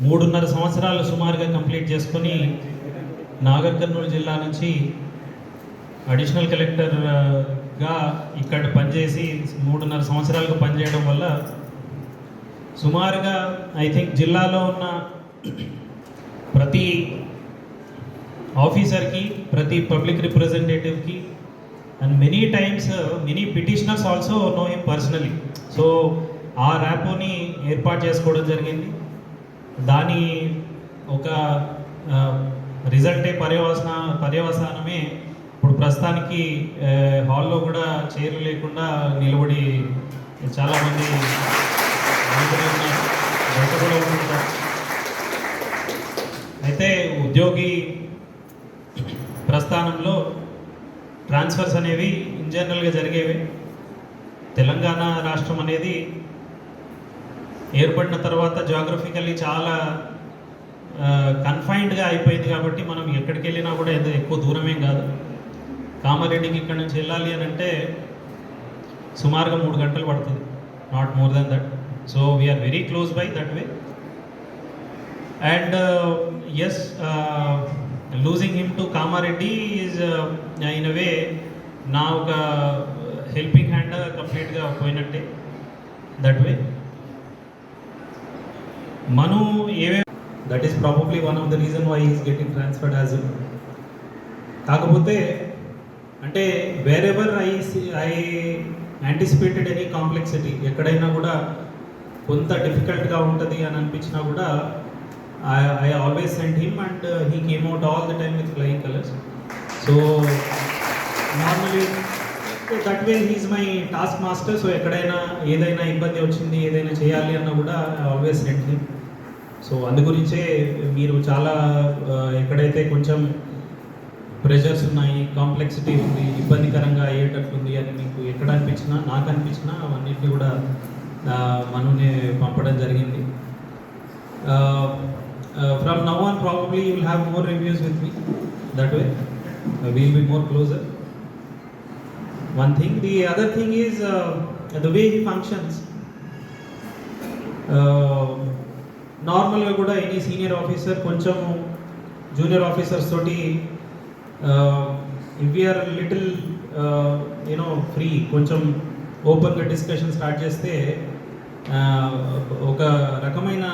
3.5 సంవత్సరాలు సుమారుగా కంప్లీట్ చేసుకొని నాగర్ కర్నూలు జిల్లా నుంచి అడిషనల్ కలెక్టర్గా ఇక్కడ పనిచేసి 3.5 సంవత్సరాలుగా పనిచేయడం వల్ల సుమారుగా ఐ థింక్ జిల్లాలో ఉన్న ప్రతి ఆఫీసర్కి, ప్రతి పబ్లిక్ రిప్రజెంటేటివ్కి and many times many petitioners also know him personally. So ఆ ర్యాపోని ఏర్పాటు చేసుకోవడం జరిగింది. దాని ఒక రిజల్టే పర్యవసానమే ఇప్పుడు ప్రస్తుతానికి హాల్లో కూడా చైర్లు లేకుండా నిలబడి చాలామంది బయట కూడా ఉంటుంటారు. అయితే ఉద్యోగి ప్రస్థానంలో ట్రాన్స్ఫర్స్ అనేవి ఇన్ జనరల్గా జరిగేవి. తెలంగాణ రాష్ట్రం అనేది ఏర్పడిన తర్వాత జాగ్రఫికల్లీ చాలా కన్ఫైన్డ్గా అయిపోయింది కాబట్టి మనం ఎక్కడికి వెళ్ళినా కూడా ఎక్కువ దూరమేం కాదు. కామారెడ్డికి ఇక్కడ నుంచి వెళ్ళాలి అని అంటే సుమారుగా 3 గంటలు పడుతుంది, not more than that. So we're very close by that way. And yes, losing him to Kamareddy is in a way నా ఒక హెల్పింగ్ హ్యాండ్ కంప్లీట్గా పోయినట్టే దట్ వే. మను ఏవే that is probably one of the reason why is getting transferred as well. కాకపోతే అంటే wherever I anticipated any complexity, ఎక్కడైనా కూడా కొంత డిఫికల్ట్గా ఉంటుంది అని అనిపించినా కూడా I always sent him and he came out all the time with flying colors. So normally that way he is my task master. So ekkadaina edaina ibbandi vachindi, edaina cheyali anna kuda I always sent him. So andu gurinche meeru chaala ekkadaithe koncham pressures ఉన్నాయి, complexity ఉంది, ఇబ్బందికరంగా అయ్యేటట్లుంది అని మీకు ఎక్కడ అనిపించినా, నాకు అనిపించినా అవన్నిటిని కూడా మనునే పంపడం జరిగింది. From now on probably you will have more reviews with me, that way we will be more closer. One thing, the other thing is the way he functions. Normal ga kuda any senior officer koncham junior officers toti if we are little free, కొంచెం ఓపెన్గా discussion start చేస్తే ఒక రకమైన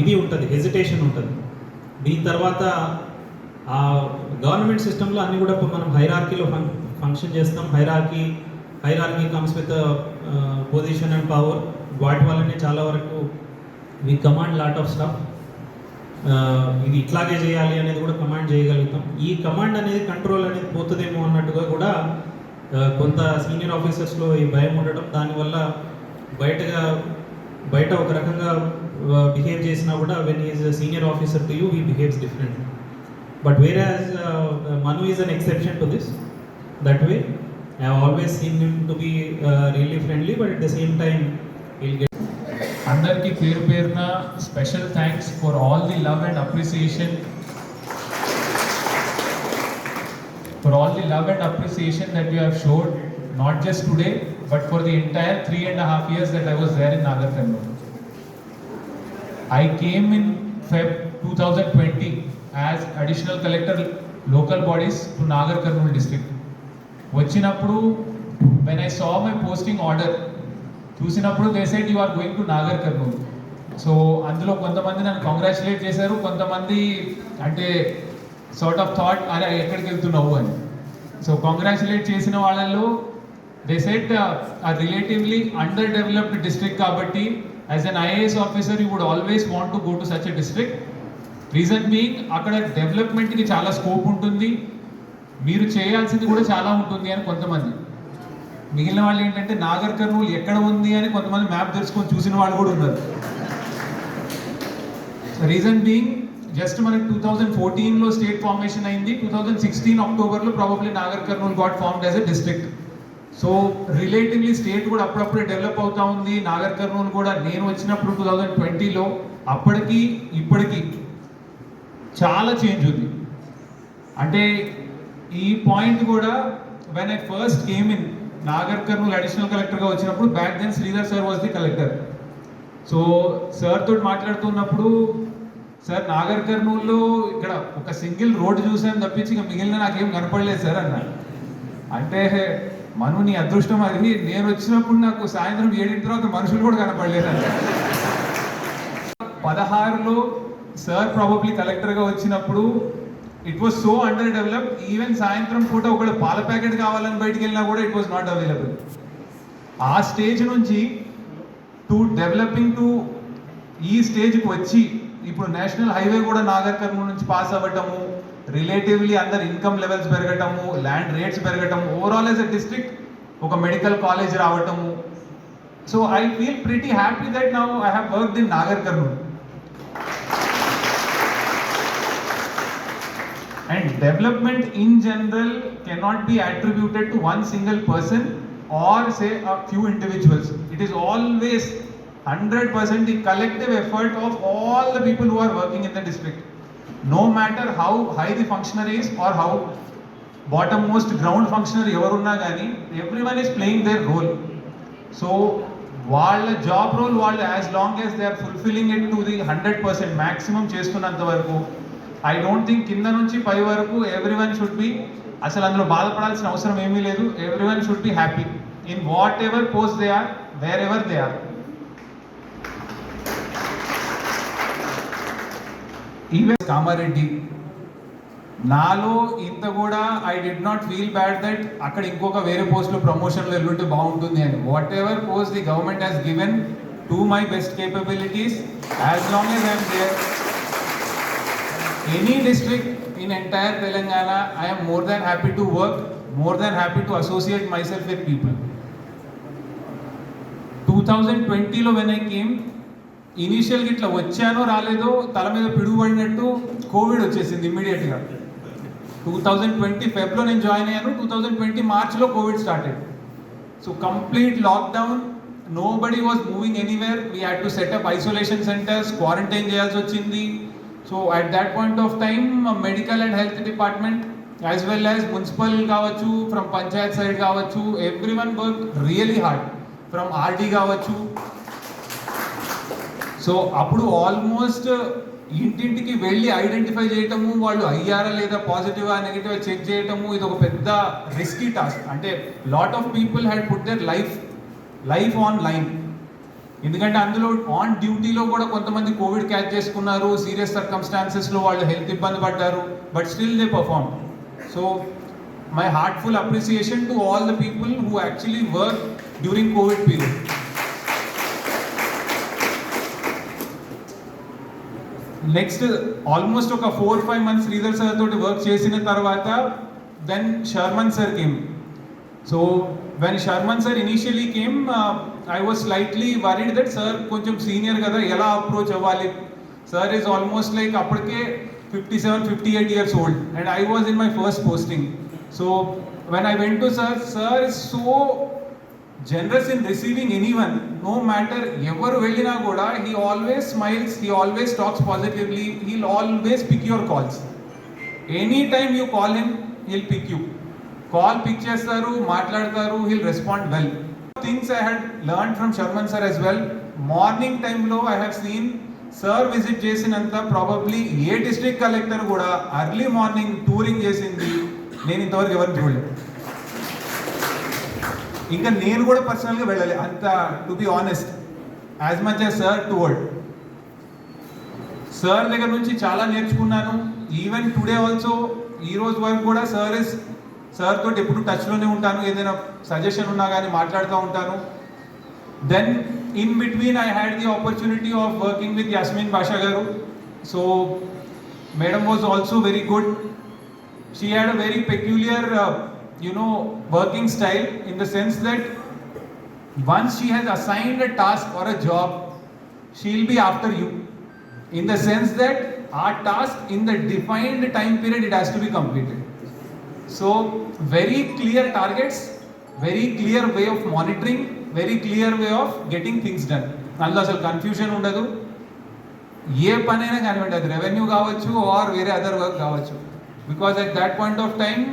ఇది ఉంటుంది, hesitation ఉంటుంది. దీని తర్వాత ఆ గవర్నమెంట్ సిస్టంలో అన్నీ కూడా మనం హైరార్కీలో ఫంక్షన్ చేస్తాం. Hierarchy comes with position and power. వాటి వల్లనే చాలా వరకు వి కమాండ్ లాట్ ఆఫ్ స్టఫ్. ఇది ఇట్లాగే చేయాలి అనేది కూడా కమాండ్ చేయగలుగుతాం. ఈ కమాండ్ అనేది, కంట్రోల్ అనేది పోతుందేమో అన్నట్టుగా కూడా కొంత సీనియర్ ఆఫీసర్స్లో ఈ భయం ఉండడం, దానివల్ల బయట ఒక రకంగా బిహేవ్ చేసినా కూడా when is senior officer to you he behaves different. But where as Manu is an exception to this. That way I have always seen him to be really friendly, but at the same time will get. అందరికీ పేరు పేరున special thanks for all the love and appreciation that you have showed, not just today but for the entire 3.5 years that I was there in Nagar Karnool. I came in Feb 2020 as additional collector local bodies to Nagar Karnool district. Vachinappudu when I saw my posting order, చూసినప్పుడు they said you are going to Nagar Kurnool. So అందులో కొంతమంది నన్ను congratulate చేశారు, కొంతమంది అంటే sort of thought అరే ఎక్కడికి వెళ్తున్నావు అని. సో కంగ్రాచులేట్ చేసిన వాళ్ళల్లో they said uh relatively under developed district కాబట్టి as an IAS officer you would always want to go to such a district. Reason being అక్కడ డెవలప్మెంట్కి చాలా స్కోప్ ఉంటుంది, మీరు చేయాల్సింది కూడా చాలా ఉంటుంది అని కొంతమంది. మిగిలిన వాళ్ళు ఏంటంటే నాగర్ కర్నూల్ ఎక్కడ ఉంది అని కొంతమంది మ్యాప్ తెలుసుకొని చూసిన వాళ్ళు కూడా ఉన్నారు. రీజన్ బీయింగ్ జస్ట్ మనకి 2014లో స్టేట్ ఫార్మేషన్ అయింది, 2016 అక్టోబర్లో probably Nagar Kurnool got formed as a district. So relatively state కూడా అప్పుడప్పుడే డెవలప్ అవుతా ఉంది. నాగర్ కర్నూల్ కూడా నేను వచ్చినప్పుడు 2020లో అప్పటికి ఇప్పటికి చాలా చేంజ్ ఉంది. అంటే ఈ పాయింట్ కూడా when I first came in Nagar Kurnool additional కలెక్టర్గా వచ్చినప్పుడు back then Sridhar sir was the collector. So sir తోటి మాట్లాడుతున్నప్పుడు సార్ నాగర్ కర్నూల్లో ఇక్కడ ఒక సింగిల్ రోడ్డు చూసాను తప్పించి ఇక మిగిలిన నాకేం కనపడలేదు సార్ అన్న. అంటే మను నీ అదృష్టం అది, నేను వచ్చినప్పుడు నాకు సాయంత్రం 7 తర్వాత మనుషులు కూడా కనపడలేదు అన్న. 16లో సార్ ప్రాబబ్లీ కలెక్టర్గా వచ్చినప్పుడు it was so under develop, even సాయంత్రం పూట ఒకళ్ళు పాల ప్యాకెట్ కావాలని బయటికి వెళ్ళినా కూడా ఇట్ వాస్ నాట్ అవైలబుల్. ఆ స్టేజ్ నుంచి టు డెవలపింగ్ టు ఈ స్టేజ్కి వచ్చి ఇప్పుడు నేషనల్ హైవే కూడా నాగర్ కర్నూలు నుంచి పాస్ అవ్వటము, రిలేటివ్లీ అందరు ఇన్కమ్ లెవెల్స్ పెరగటము, ల్యాండ్ రేట్స్ పెరగటము, ఓవరాల్ యాజ్ ఎ డిస్ట్రిక్ట్ ఒక మెడికల్ కాలేజ్ రావటము. So I feel pretty happy that now I have worked in Nagar Kurnool. And development in general cannot be attributed to one single person or say a few individuals. It is always 100% the collective effort of all the people who are working in the district. No matter how high the functionary is or how bottom most ground functionary evarunna gani, everyone is playing their role. So వాళ్ళ job role వాళ్ళు as long as they are fulfilling it to the 100% maximum చేస్తున్నంత వరకు I don't think కింద నుంచి పై వరకు everyone should B, అసలు అందులో బాధపడాల్సిన అవసరం ఏమీ లేదు. Everyone should be happy in whatever post they are, wherever they are. Even Kamareddy నాలో ఇంత కూడా I did not feel bad that అక్కడ ఇంకొక వేరే పోస్ట్లో ప్రమోషన్లో వెళ్ళుంటే బాగుంటుంది అని. Whatever post the government has given to my best capabilities, as long as I'm there, any district in entire Telangana, I am more than happy to work, more than happy to associate myself with people. 2020లో when I came, ఇనీషియల్గా ఇట్లా వచ్చానో రాలేదో తల మీద పిడుగుపడినట్టు Covid వచ్చేసింది ఇమ్మీడియట్గా. 2020 ఫెబ్లో నేను join అయ్యాను, 2020 మార్చ్లో COVID started. So complete lockdown, nobody was moving anywhere, we had to set up isolation centres, quarantine చేయాల్సి వచ్చింది. So at that point of time, medical and health department as well as municipal kavachu, from panchayat side kavachu, everyone worked really hard, from RD kavachu. So appudu almost ఇంటింటికి వెళ్ళి identify చేయటము, వాళ్ళు అయ్యారా లేదా పాజిటివా నెగిటివా check చేయటము, ఇది ఒక పెద్ద రిస్కీ టాస్క్. అంటే lot of people had put their life on line. ఎందుకంటే అందులో ఆన్ డ్యూటీలో కూడా కొంతమంది కోవిడ్ క్యాచ్ చేసుకున్నారు, సీరియస్ సర్కమ్స్టాన్సెస్లో వాళ్ళు హెల్త్ ఇబ్బంది పడ్డారు, but still they perform. So my heartful appreciation to all the people who actually work during covid period. Next almost ఒక 4-5 months శ్రీధర్ సార్ తోటి వర్క్ చేసిన తర్వాత then Sharman sir came. So when Sharman sir initially came, I was slightly worried that sir కొంచెం senior కదా, ఎలా approach అవ్వాలి. Sir is almost like అప్పటికే 57-58 years old and I was in my first posting. So when I went to sir is so generous in receiving anyone, no matter ఎవరు వెళ్ళినా కూడా he always smiles, he always talks positively, he'll always pick your calls. Anytime you call him, he'll pick you. Call pick చేస్తారు, మాట్లాడతారు, he'll respond well. Things I had learn from Sharman sir as well. Morning టైంలో I have seen sir visit చేసినంత probably a district collector కూడా early morning touring చేసింది నేను ఇంతవరకు ఎవరిని చూడలేదు. ఇంకా నేను కూడా పర్సనల్గా వెళ్ళాలి అంత, to be honest, as much as sir towards. Sir దగ్గర నుంచి చాలా నేర్చుకున్నాను. ఈవెన్ టుడే ఆల్సో, ఈ రోజు వరకు కూడా సార్ తోటి ఎప్పుడు టచ్లోనే ఉంటాను, ఏదైనా సజెషన్ ఉన్నా కానీ మాట్లాడుతూ ఉంటాను. Then in between I had the opportunity of working with Yasmin Basha garu. So madam was also very good. She had a very peculiar working style, in the sense that once she has assigned a task or a job, she'll be after you, in the sense that our task in the defined time period, it has to be completed. So very clear targets, very clear way of monitoring, very clear way of getting things done. అందులో అసలు confusion ఉండదు. ఏ పనైనా కానివ్వండి, అది revenue కావచ్చు or వేరే other work కావచ్చు. Because at that point of time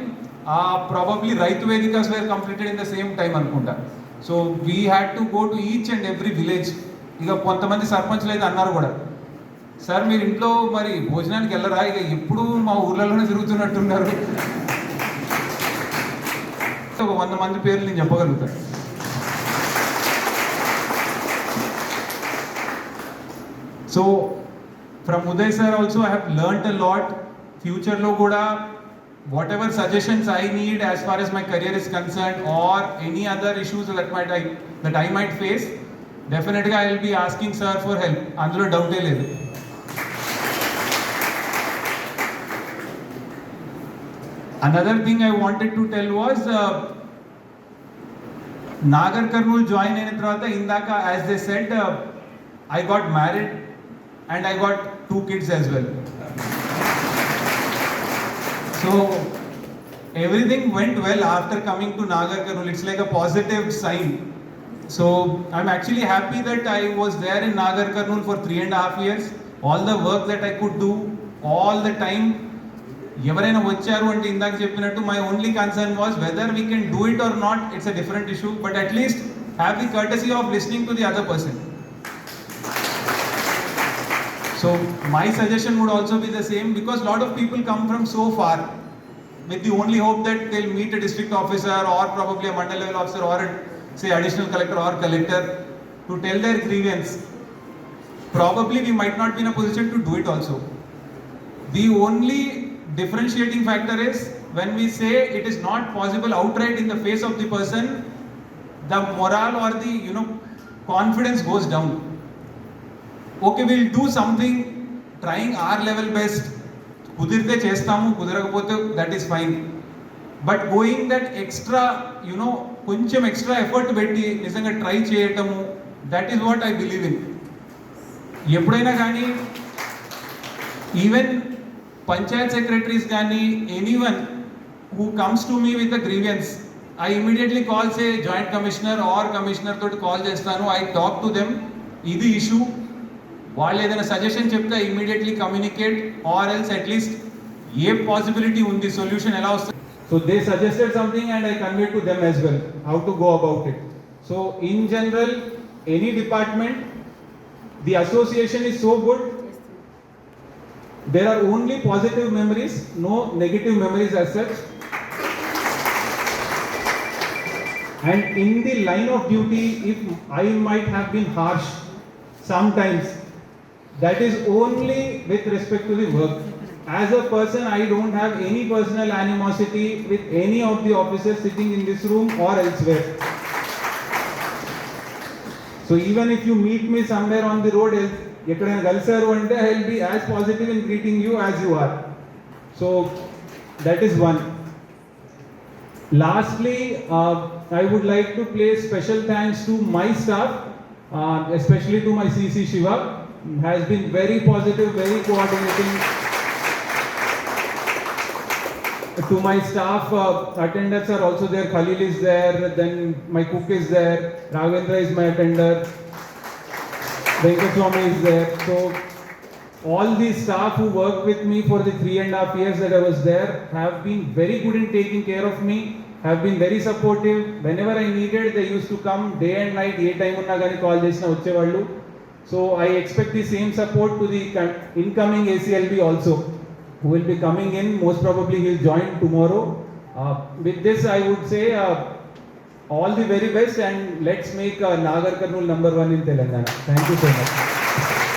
probably Rythu Vedikas were completed in the same time అనుకుంటా. So we had to go to each and every village ఇక కొంతమంది సర్పంచ్లు అయితే అన్నారు కూడా, సార్ మీరు ఇంట్లో మరి భోజనానికి వెళ్ళరా, ఇక ఎప్పుడు మా ఊర్లలోనే తిరుగుతున్నట్టున్నారు. ఒక 100 మంది పేర్లు నేను చెప్పగలుగుతాను. So from Uday sir also I have learned a lot. ఫ్యూచర్లో కూడా whatever suggestions I need as far as my career is concerned or any other issues that I might face, definitely I will be asking sir for help. Andulo doubt లేదు. Another thing I wanted to tell was Nagar Karnool join అయిన తర్వాత ఇందాక as they said I got married and I got 2 kids as well. So everything went well after coming to Nagar Karnool. It's like a positive sign. So I'm actually happy that I was there in Nagar Karnool for 3.5 years. All the work that I could do, all the time. ఎవరైనా వచ్చారు అంటే ఇందాక చెప్పినట్టు my only concern was whether we can do it or not. It's a different issue, but at least have the courtesy of listening to the other person. So my suggestion would also be the same, because a lot of people come from so far with the only hope that they'll meet a district officer or probably a mandal level officer or a, say, additional collector or collector to tell their grievance. Probably we might not be in a position to do it also. The only differentiating factor is when we say it is not possible outright in the face of the person, the morale or the confidence goes down. Okay, we'll do something, trying our level best. కుదిరితే చేస్తాము, కుదరకపోతే that is fine. But going that extra కొంచెం extra effort పెట్టి నిజంగా try చేయటము, that is what I believe in. ఎప్పుడైనా కానీ even Panchayat secretaries కానీ anyone who comes to me with a grievance, I immediately calls A joint commissioner are commissioner తోటి call చేస్తాను. I talk to them, ఇది issue, వాళ్ళు ఏదైనా suggestion చెప్తే immediately communicate or else at least a possibility ఉంది, solution ఎలా వస్తుంది. So they suggested something and I convey to them as well how to go about it. So in general any department, the association is so good. There are only positive memories, no negative memories as such. And in the line of duty, if I might have been harsh sometimes, that is only with respect to the work. As a person, I don't have any personal animosity with any of the officers sitting in this room or elsewhere. So even if you meet me somewhere on the road, ekkadaina kalisaru ante I will be as positive in greeting you as you are. So that is one. Lastly, I would like to place special thanks to my staff, especially to my CC Shiva, has been very positive, very coordinating. To my staff, attendants are also there. Khalil is there, then my cook is there, Ravendra is my attender, Venkateswamy is there. So all the staff who worked with me for the 3.5 years that I was there have been very good in taking care of me, have been very supportive. Whenever I needed, they used to come day and night. A time ఉన్నా కానీ call చేసినా వచ్చేవాళ్ళు. So I expect the same support to the incoming ACLB also, who will be coming in. Most probably he will join tomorrow. With this I would say all the very best, and let's make Nagar Karnool number 1 in Telangana. Thank you so much.